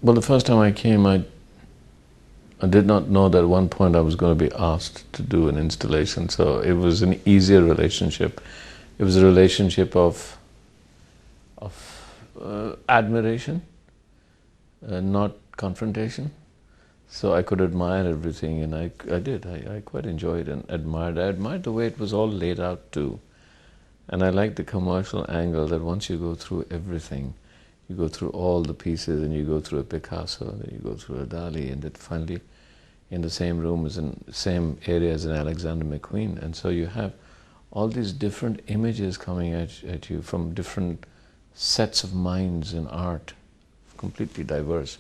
Well, the first time I came, I did not know that at one point I was going to be asked to do an installation, so it was an easier relationship. It was a relationship of admiration, not confrontation. So I could admire everything, and I did. I quite enjoyed and admired. I admired the way it was all laid out too. And I liked the commercial angle that once you go through everything, you go through all the pieces, and you go through a Picasso, and then you go through a Dali, and that finally in the same room is in the same area as an Alexander McQueen. And so you have all these different images coming at you from different sets of minds in art, completely diverse.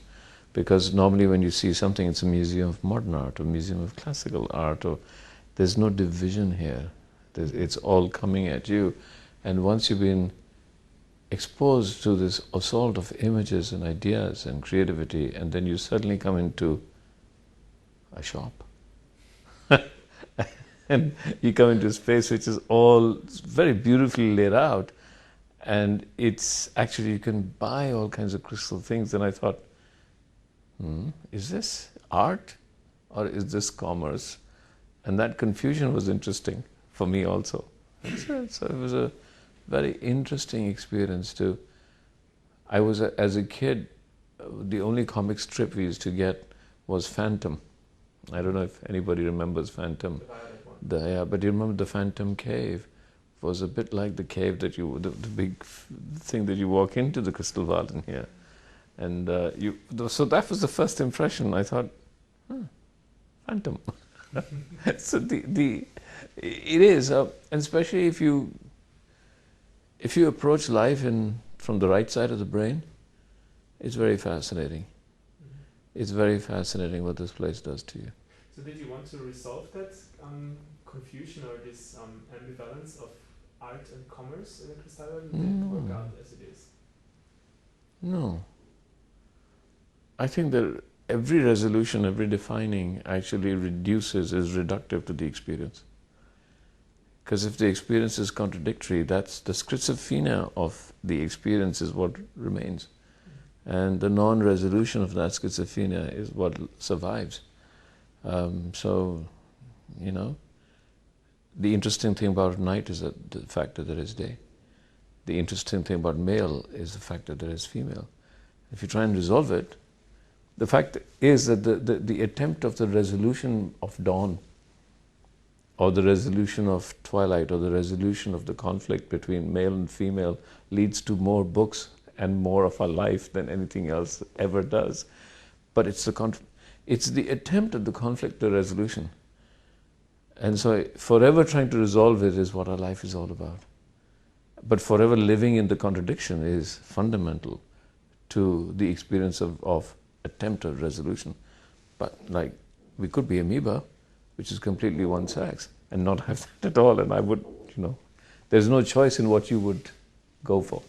Because normally when you see something, it's a museum of modern art, or museum of classical art, or there's no division here. It's all coming at you. And once you've been exposed to this assault of images and ideas and creativity, and then you suddenly come into a shop. And you come into a space which is all very beautifully laid out, and it's actually, you can buy all kinds of crystal things. And I thought, is this art or is this commerce? And that confusion was interesting for me also. So it was a very interesting experience too. I was, as a kid, the only comic strip we used to get was Phantom. I don't know if anybody remembers Phantom. But you remember the Phantom Cave? It was a bit like the cave that the big thing that you walk into the Kristallwelten here. And so that was the first impression. I thought, Phantom. So it is, and especially if you approach life from the right side of the brain, it's very fascinating. It's very fascinating what this place does to you. So did you want to resolve that confusion or this ambivalence of art and commerce in the Kristallwelten? Did it work out as it is? No. I think that every resolution, every defining actually is reductive to the experience. Because if the experience is contradictory, that's the schizophrenia of the experience is what remains. And the non-resolution of that schizophrenia is what survives. So, you know, the interesting thing about night is that the fact that there is day. The interesting thing about male is the fact that there is female. If you try and resolve it, the fact is that the attempt of the resolution of dawn, or the resolution of twilight, or the resolution of the conflict between male and female leads to more books and more of our life than anything else ever does. But it's the attempt at the conflict to resolution. And so forever trying to resolve it is what our life is all about. But forever living in the contradiction is fundamental to the experience of attempt at resolution. But like, we could be amoeba, which is completely one sex, and not have that at all. And I would, there's no choice in what you would go for.